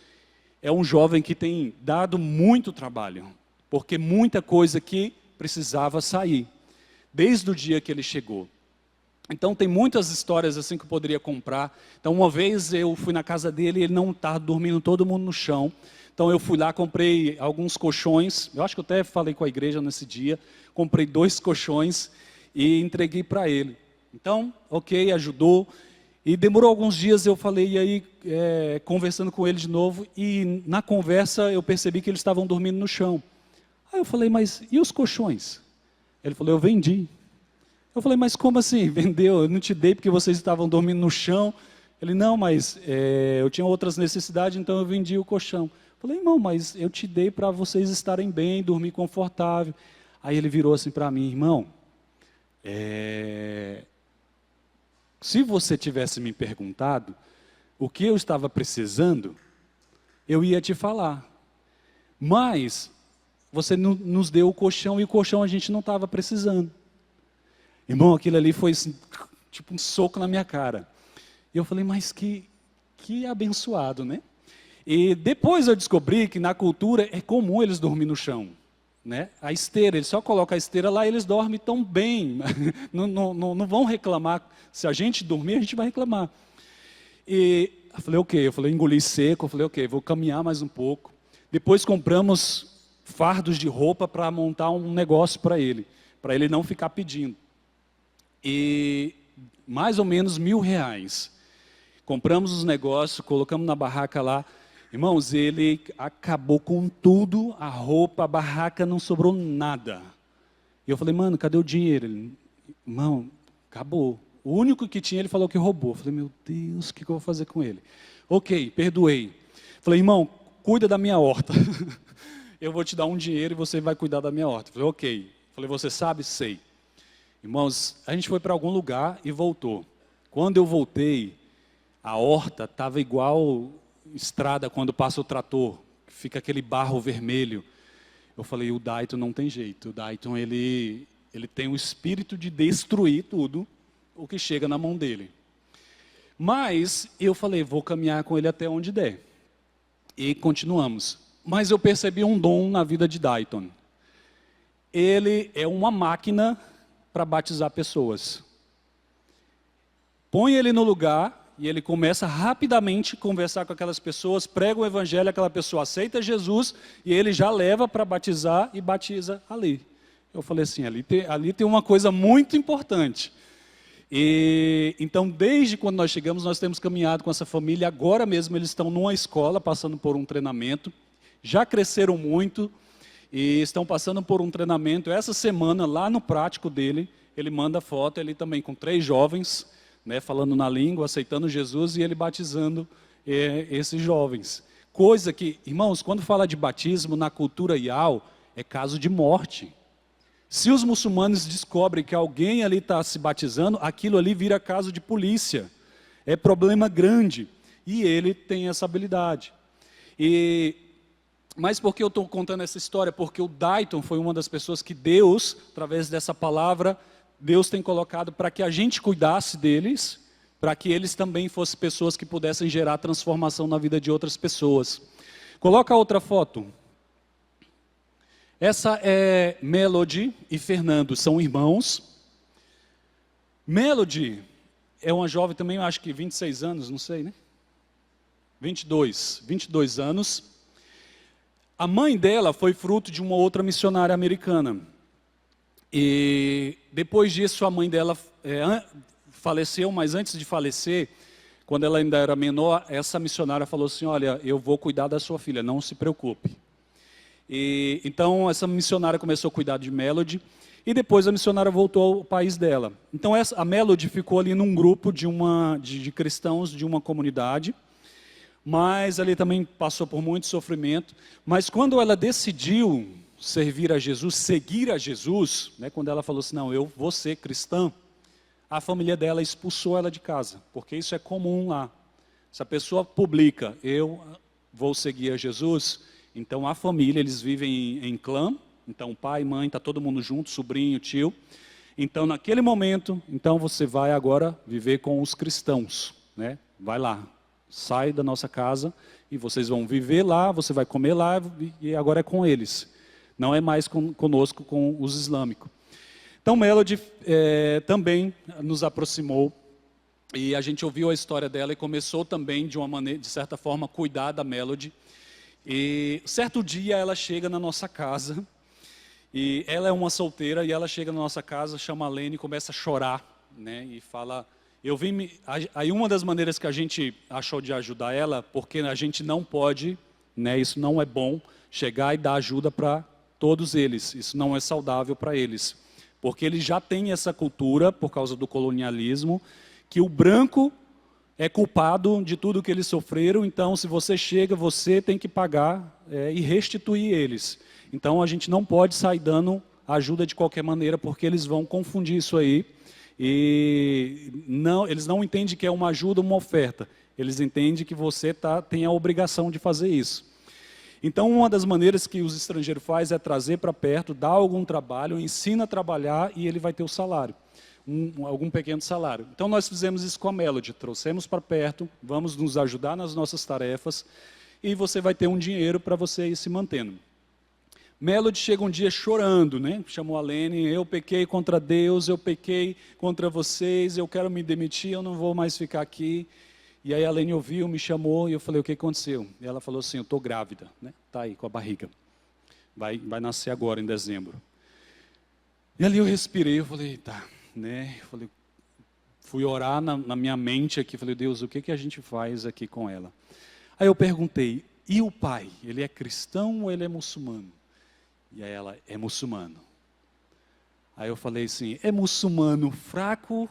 é um jovem que tem dado muito trabalho, porque muita coisa que precisava sair, desde o dia que ele chegou. Então tem muitas histórias assim que eu poderia comprar. Então uma vez eu fui na casa dele e ele não estava dormindo, todo mundo no chão. Então eu fui lá, comprei alguns colchões. Eu acho que eu até falei com a igreja nesse dia. Comprei 2 colchões e entreguei para ele. Então, ok, ajudou. E demorou alguns dias, eu falei, e aí conversando com ele de novo. E na conversa eu percebi que eles estavam dormindo no chão. Aí eu falei: mas e os colchões? Ele falou: eu vendi. Eu falei: mas como assim? Vendeu? Eu não te dei porque vocês estavam dormindo no chão. Ele: não, mas eu tinha outras necessidades, então eu vendi o colchão. Eu falei: irmão, mas eu te dei para vocês estarem bem, dormir confortável. Aí ele virou assim para mim: irmão, se você tivesse me perguntado o que eu estava precisando, eu ia te falar. Mas você nos deu o colchão e o colchão a gente não estava precisando. Irmão, aquilo ali foi assim, tipo um soco na minha cara. E eu falei, mas que abençoado, né? E depois eu descobri que na cultura é comum eles dormirem no chão. Né? A esteira, eles só colocam a esteira lá e eles dormem tão bem. Não vão reclamar. Se a gente dormir, a gente vai reclamar. E eu falei, ok. Eu falei, engoli seco. Eu falei, ok, vou caminhar mais um pouco. Depois compramos fardos de roupa para montar um negócio para ele não ficar pedindo. E mais ou menos R$1.000. Compramos os negócios, colocamos na barraca lá. Irmãos, ele acabou com tudo, a roupa, a barraca, não sobrou nada. E eu falei, mano, cadê o dinheiro? Ele, irmão, acabou. O único que tinha, ele falou que roubou. Eu falei, meu Deus, o que eu vou fazer com ele? Ok, perdoei. Falei, irmão, cuida da minha horta. Eu vou te dar um dinheiro e você vai cuidar da minha horta. Falei, ok. Falei, você sabe? Sei. Irmãos, a gente foi para algum lugar e voltou. Quando eu voltei, a horta estava igual estrada quando passa o trator, fica aquele barro vermelho. Eu falei, o Dayton não tem jeito. O Dayton, ele tem o espírito de destruir tudo o que chega na mão dele. Mas eu falei, vou caminhar com ele até onde der. E continuamos. Mas eu percebi um dom na vida de Dayton. Ele é uma máquina para batizar pessoas. Põe ele no lugar e ele começa rapidamente a conversar com aquelas pessoas, prega o evangelho, aquela pessoa aceita Jesus e ele já leva para batizar e batiza ali. Eu falei assim, ali tem uma coisa muito importante. E então, desde quando nós chegamos, nós temos caminhado com essa família. Agora mesmo eles estão numa escola, passando por um treinamento. Já cresceram muito e estão passando por um treinamento. Essa semana, lá no prático dele, ele manda foto, ele também com 3 jovens, né, falando na língua, aceitando Jesus e ele batizando esses jovens. Coisa que, irmãos, quando fala de batismo na cultura Yao, é caso de morte. Se os muçulmanos descobrem que alguém ali está se batizando, aquilo ali vira caso de polícia. É problema grande. E ele tem essa habilidade. Mas por que eu estou contando essa história? Porque o Dayton foi uma das pessoas que Deus, através dessa palavra, Deus tem colocado para que a gente cuidasse deles, para que eles também fossem pessoas que pudessem gerar transformação na vida de outras pessoas. Coloca a outra foto. Essa é Melody e Fernando, são irmãos. Melody é uma jovem também, acho que 26 anos, não sei, né? 22 anos. A mãe dela foi fruto de uma outra missionária americana. E depois disso a mãe dela faleceu, mas antes de falecer, quando ela ainda era menor, essa missionária falou assim, olha, eu vou cuidar da sua filha, não se preocupe. E então essa missionária começou a cuidar de Melody, e depois a missionária voltou ao país dela. Então a Melody ficou ali num grupo de cristãos de uma comunidade, mas ali também passou por muito sofrimento. Mas quando ela decidiu servir a Jesus, seguir a Jesus, né, quando ela falou assim, não, eu vou ser cristã, a família dela expulsou ela de casa, porque isso é comum lá. Se a pessoa publica, eu vou seguir a Jesus, então a família, eles vivem em clã, então pai, mãe, está todo mundo junto, sobrinho, tio. Então naquele momento, então você vai agora viver com os cristãos, né? Vai lá, sai da nossa casa e vocês vão viver lá, você vai comer lá e agora é com eles. Não é mais conosco, com os islâmicos. Então, Melody também nos aproximou e a gente ouviu a história dela e começou também, de uma maneira, de certa forma, a cuidar da Melody. E certo dia ela chega na nossa casa e ela é uma solteira e ela chega na nossa casa, chama a Lene e começa a chorar, né? E fala, aí uma das maneiras que a gente achou de ajudar ela, porque a gente não pode, né? Isso não é bom, chegar e dar ajuda para todos eles, isso não é saudável para eles, porque eles já têm essa cultura, por causa do colonialismo, que o branco é culpado de tudo que eles sofreram, então se você chega, você tem que pagar e restituir eles. Então a gente não pode sair dando ajuda de qualquer maneira, porque eles vão confundir isso aí, e eles não entendem que é uma ajuda, uma oferta. Eles entendem que você tem a obrigação de fazer isso. Então, uma das maneiras que os estrangeiros fazem é trazer para perto, dar algum trabalho, ensina a trabalhar e ele vai ter o salário, algum pequeno salário. Então, nós fizemos isso com a Melody, trouxemos para perto, vamos nos ajudar nas nossas tarefas e você vai ter um dinheiro para você ir se mantendo. Melody chega um dia chorando, né? Chamou a Lene, eu pequei contra Deus, eu pequei contra vocês, eu quero me demitir, eu não vou mais ficar aqui. E aí a Lene ouviu, me chamou e eu falei, o que aconteceu? E ela falou assim, eu estou grávida, né? Está aí com a barriga. Vai nascer agora em dezembro. E ali eu respirei, eu falei, tá, né? Eu falei, fui orar na minha mente aqui, falei, Deus, o que a gente faz aqui com ela? Aí eu perguntei, e o pai? Ele é cristão ou ele é muçulmano? E aí ela, é muçulmano. Aí eu falei assim, é muçulmano fraco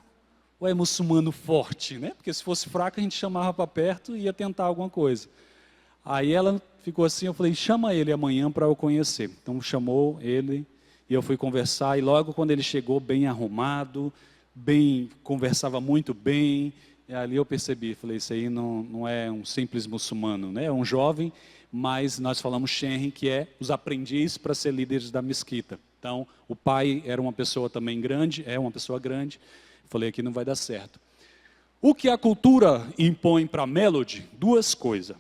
ou é muçulmano forte, né? Porque se fosse fraco a gente chamava para perto e ia tentar alguma coisa. Aí ela ficou assim, eu falei, chama ele amanhã para eu conhecer. Então chamou ele e eu fui conversar. E logo quando ele chegou bem arrumado, conversava muito bem, e ali eu percebi, falei, isso aí não é um simples muçulmano, né? É um jovem, mas nós falamos Shenri, que é os aprendizes para ser líderes da mesquita. Então, o pai era uma pessoa também grande, é uma pessoa grande. Falei, aqui não vai dar certo. O que a cultura impõe para a Melody? Duas coisas.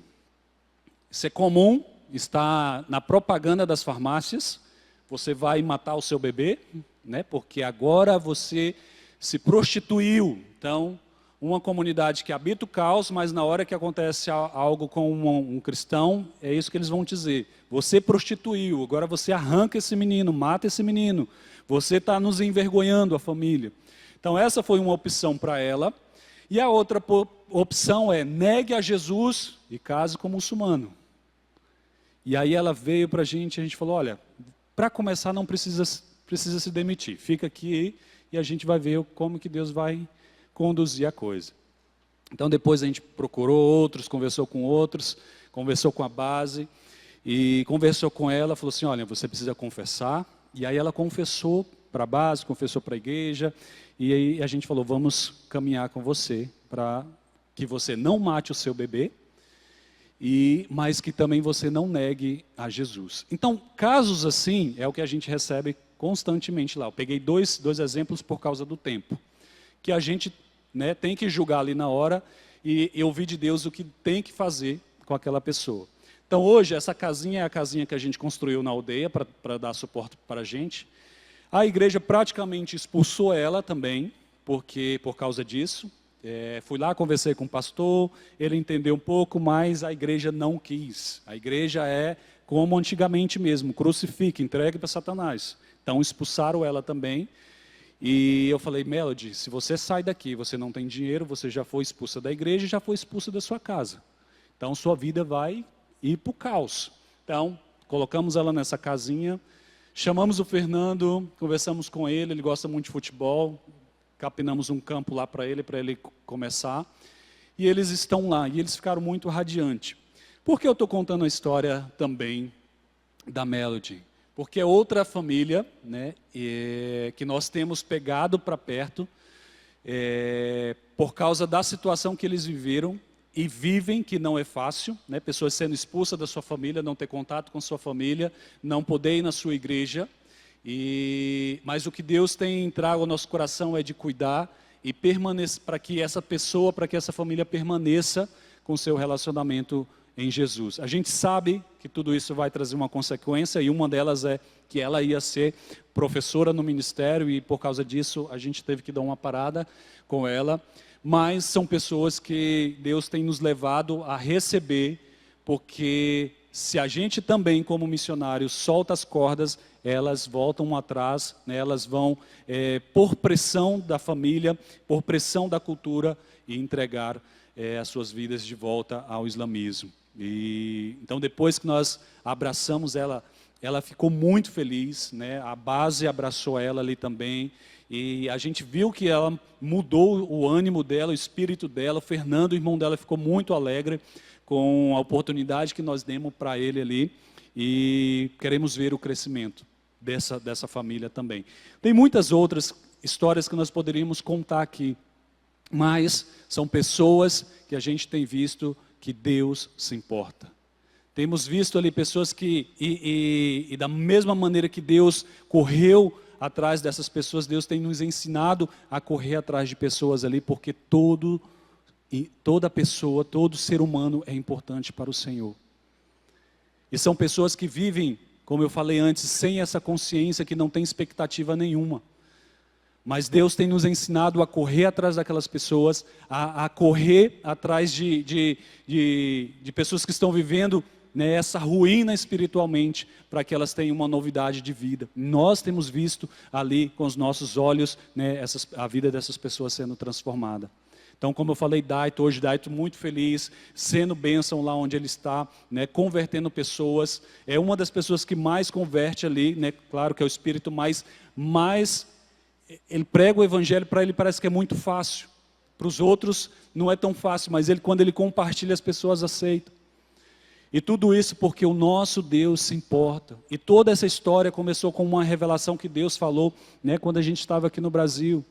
Isso é comum, está na propaganda das farmácias. Você vai matar o seu bebê, né? Porque agora você se prostituiu. Então, uma comunidade que habita o caos, mas na hora que acontece algo com um cristão, é isso que eles vão dizer. Você prostituiu, agora você arranca esse menino, mata esse menino. Você está nos envergonhando, a família. Então essa foi uma opção para ela. E a outra opção é, negue a Jesus e case com muçulmano. E aí ela veio para a gente falou, olha, para começar não precisa se demitir. Fica aqui e a gente vai ver como que Deus vai conduzir a coisa. Então depois a gente procurou outros, conversou com a base e conversou com ela, falou assim, olha, você precisa confessar. E aí ela confessou para a base, confessou para a igreja, e aí a gente falou, vamos caminhar com você para que você não mate o seu bebê, mas que também você não negue a Jesus. Então, casos assim, é o que a gente recebe constantemente lá. Eu peguei dois exemplos por causa do tempo, que a gente, né, tem que julgar ali na hora e ouvir de Deus o que tem que fazer com aquela pessoa. Então hoje, essa casinha é a casinha que a gente construiu na aldeia para dar suporte para a gente. A igreja praticamente expulsou ela também, por causa disso. Fui lá, conversei com o pastor, ele entendeu um pouco, mas a igreja não quis. A igreja é como antigamente mesmo, crucifique, entregue para Satanás. Então expulsaram ela também. E eu falei, Melody, se você sai daqui, você não tem dinheiro, você já foi expulsa da igreja e já foi expulsa da sua casa. Então sua vida vai ir para o caos. Então, colocamos ela nessa casinha, chamamos o Fernando, conversamos com ele gosta muito de futebol, capinamos um campo lá para ele começar. E eles estão lá, e eles ficaram muito radiantes. Por que eu estou contando a história também da Melody? Porque é outra família, né, que nós temos pegado para perto, por causa da situação que eles viveram e vivem, que não é fácil, né, pessoas sendo expulsas da sua família, não ter contato com sua família, não poder ir na sua igreja. Mas o que Deus tem trago ao nosso coração é de cuidar e permanecer, para que essa família permaneça com seu relacionamento em Jesus. A gente sabe que tudo isso vai trazer uma consequência, e uma delas é que ela ia ser professora no ministério, e por causa disso a gente teve que dar uma parada com ela. Mas são pessoas que Deus tem nos levado a receber, porque se a gente também, como missionário, solta as cordas, elas voltam atrás, né, elas vão, por pressão da família, por pressão da cultura, e entregar as suas vidas de volta ao islamismo. Então, depois que nós abraçamos ela, ela ficou muito feliz, né, a base abraçou ela ali também, e a gente viu que ela mudou o ânimo dela, o espírito dela. O Fernando, o irmão dela, ficou muito alegre com a oportunidade que nós demos para ele ali, e queremos ver o crescimento dessa família também. Tem muitas outras histórias que nós poderíamos contar aqui, mas são pessoas que a gente tem visto que Deus se importa. Temos visto ali pessoas que, e da mesma maneira que Deus correu atrás dessas pessoas, Deus tem nos ensinado a correr atrás de pessoas ali, porque toda pessoa, todo ser humano é importante para o Senhor. E são pessoas que vivem, como eu falei antes, sem essa consciência, que não tem expectativa nenhuma. Mas Deus tem nos ensinado a correr atrás daquelas pessoas, a correr atrás de pessoas que estão vivendo, né, essa ruína espiritualmente, para que elas tenham uma novidade de vida. Nós temos visto ali com os nossos olhos, né, a vida dessas pessoas sendo transformada. Então, como eu falei, hoje Daito muito feliz, sendo bênção lá onde ele está, né, convertendo pessoas. É uma das pessoas que mais converte ali, né, claro que é o espírito mais ele prega o evangelho, para ele parece que é muito fácil. Para os outros não é tão fácil, mas quando ele compartilha, as pessoas aceitam. E tudo isso porque o nosso Deus se importa. E toda essa história começou com uma revelação que Deus falou, né, quando a gente estava aqui no Brasil.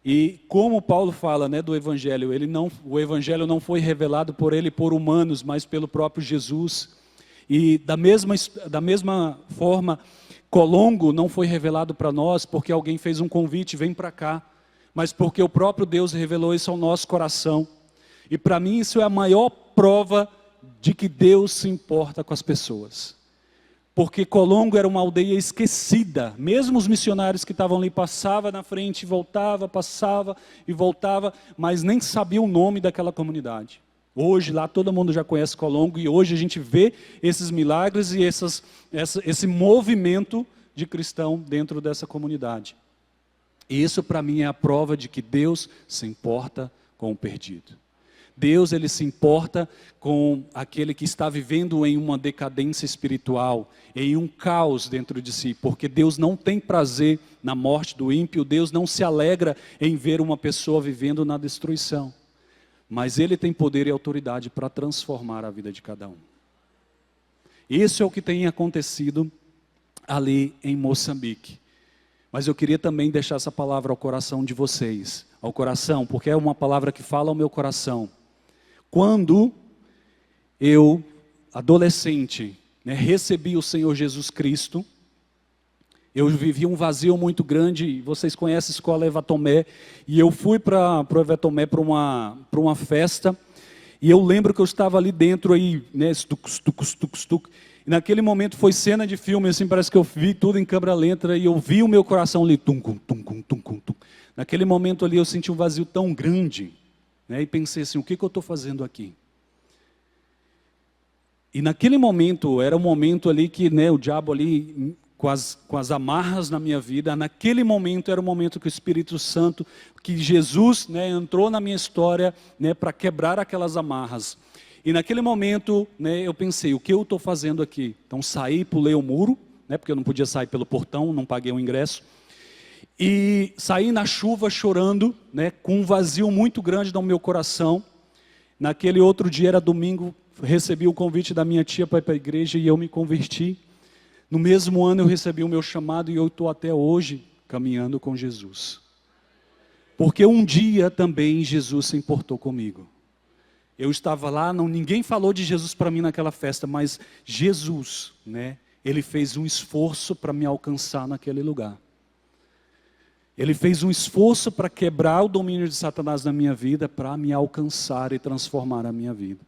E como Paulo fala, né, do Evangelho, o Evangelho não foi revelado por ele, por humanos, mas pelo próprio Jesus. E da mesma forma, Colongo não foi revelado para nós porque alguém fez um convite, vem para cá, mas porque o próprio Deus revelou isso ao nosso coração. E para mim isso é a maior prova de que Deus se importa com as pessoas. Porque Colongo era uma aldeia esquecida, mesmo os missionários que estavam ali passavam na frente, voltava, passava e voltava, mas nem sabia o nome daquela comunidade. Hoje lá todo mundo já conhece Colongo e hoje a gente vê esses milagres e esse movimento de cristão dentro dessa comunidade. E isso para mim é a prova de que Deus se importa com o perdido. Deus, ele se importa com aquele que está vivendo em uma decadência espiritual, em um caos dentro de si, porque Deus não tem prazer na morte do ímpio, Deus não se alegra em ver uma pessoa vivendo na destruição, mas ele tem poder e autoridade para transformar a vida de cada um. Isso é o que tem acontecido ali em Moçambique. Mas eu queria também deixar essa palavra ao coração de vocês, ao coração, porque é uma palavra que fala ao meu coração. Quando eu, adolescente, né, recebi o Senhor Jesus Cristo, eu vivi um vazio muito grande. Vocês conhecem a escola Eva Tomé, e eu fui para o Eva Tomé para uma festa, e eu lembro que eu estava ali dentro, aí, né, e naquele momento foi cena de filme, assim, parece que eu vi tudo em câmera lenta, e eu vi o meu coração ali, naquele momento ali eu senti um vazio tão grande, né, e pensei assim, o que eu estou fazendo aqui? E naquele momento, era um momento ali que, né, o diabo ali, com as amarras na minha vida, naquele momento era o momento que o Espírito Santo, que Jesus, né, entrou na minha história, né, para quebrar aquelas amarras. E naquele momento, né, eu pensei, o que eu estou fazendo aqui? Então saí, pulei o muro, né, porque eu não podia sair pelo portão, não paguei o ingresso. E saí na chuva chorando, né, com um vazio muito grande no meu coração. Naquele outro dia, era domingo, recebi o convite da minha tia para ir para a igreja e eu me converti. No mesmo ano eu recebi o meu chamado e eu estou até hoje caminhando com Jesus. Porque um dia também Jesus se importou comigo. Eu estava lá, ninguém falou de Jesus para mim naquela festa, mas Jesus, né, ele fez um esforço para me alcançar naquele lugar. Ele fez um esforço para quebrar o domínio de Satanás na minha vida, para me alcançar e transformar a minha vida.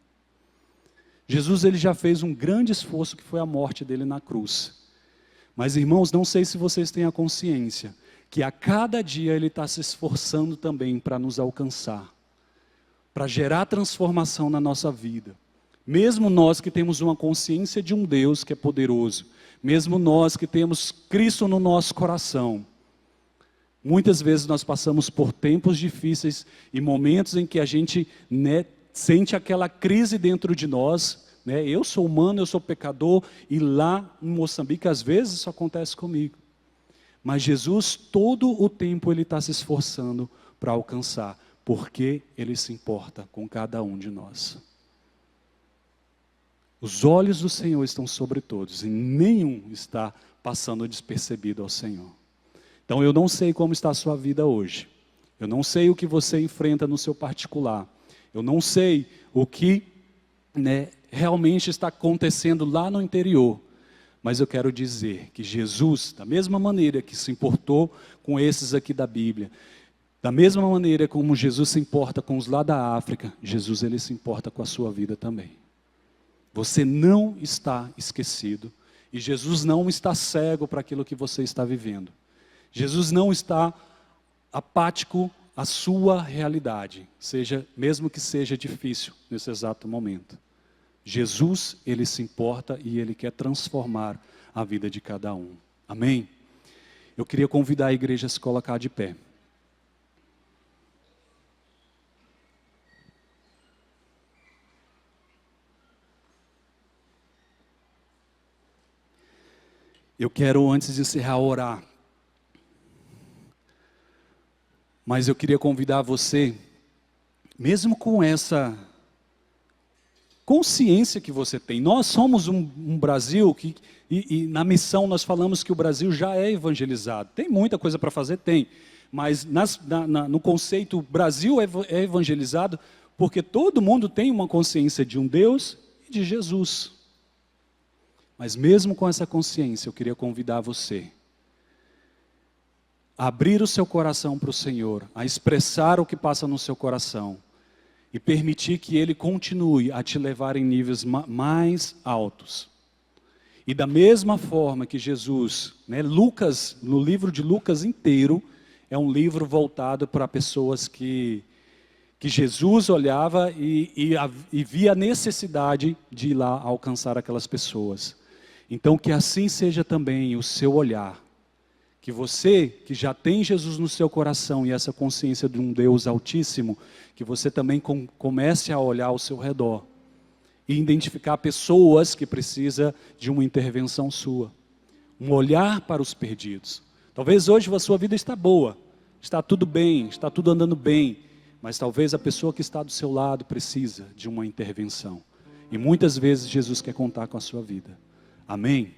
Jesus, ele já fez um grande esforço, que foi a morte dele na cruz. Mas, irmãos, não sei se vocês têm a consciência, que a cada dia ele está se esforçando também para nos alcançar, para gerar transformação na nossa vida. Mesmo nós que temos uma consciência de um Deus que é poderoso, mesmo nós que temos Cristo no nosso coração, muitas vezes nós passamos por tempos difíceis e momentos em que a gente, né, sente aquela crise dentro de nós, né? Eu sou humano, eu sou pecador, e lá em Moçambique às vezes isso acontece comigo. Mas Jesus todo o tempo ele está se esforçando para alcançar, porque ele se importa com cada um de nós. Os olhos do Senhor estão sobre todos e nenhum está passando despercebido ao Senhor. Então eu não sei como está a sua vida hoje. Eu não sei o que você enfrenta no seu particular. Eu não sei o que, né, realmente está acontecendo lá no interior. Mas eu quero dizer que Jesus, da mesma maneira que se importou com esses aqui da Bíblia, da mesma maneira como Jesus se importa com os lá da África, Jesus ele se importa com a sua vida também. Você não está esquecido e Jesus não está cego para aquilo que você está vivendo. Jesus não está apático à sua realidade, mesmo que seja difícil nesse exato momento. Jesus, ele se importa e ele quer transformar a vida de cada um. Amém? Eu queria convidar a igreja a se colocar de pé. Eu quero, antes de encerrar, orar. Mas eu queria convidar você, mesmo com essa consciência que você tem. Nós somos um Brasil que, e na missão nós falamos que o Brasil já é evangelizado. Tem muita coisa para fazer? Tem. Mas no conceito, o Brasil é evangelizado porque todo mundo tem uma consciência de um Deus e de Jesus. Mas mesmo com essa consciência, eu queria convidar você a abrir o seu coração para o Senhor, a expressar o que passa no seu coração e permitir que Ele continue a te levar em níveis mais altos. E da mesma forma que Jesus, né, Lucas, no livro de Lucas inteiro, é um livro voltado para pessoas que Jesus olhava e via a necessidade de ir lá alcançar aquelas pessoas. Então que assim seja também o seu olhar. Que você, que já tem Jesus no seu coração e essa consciência de um Deus altíssimo, que você também comece a olhar ao seu redor e identificar pessoas que precisam de uma intervenção sua. Um olhar para os perdidos. Talvez hoje a sua vida está boa, está tudo bem, está tudo andando bem, mas talvez a pessoa que está do seu lado precisa de uma intervenção. E muitas vezes Jesus quer contar com a sua vida. Amém?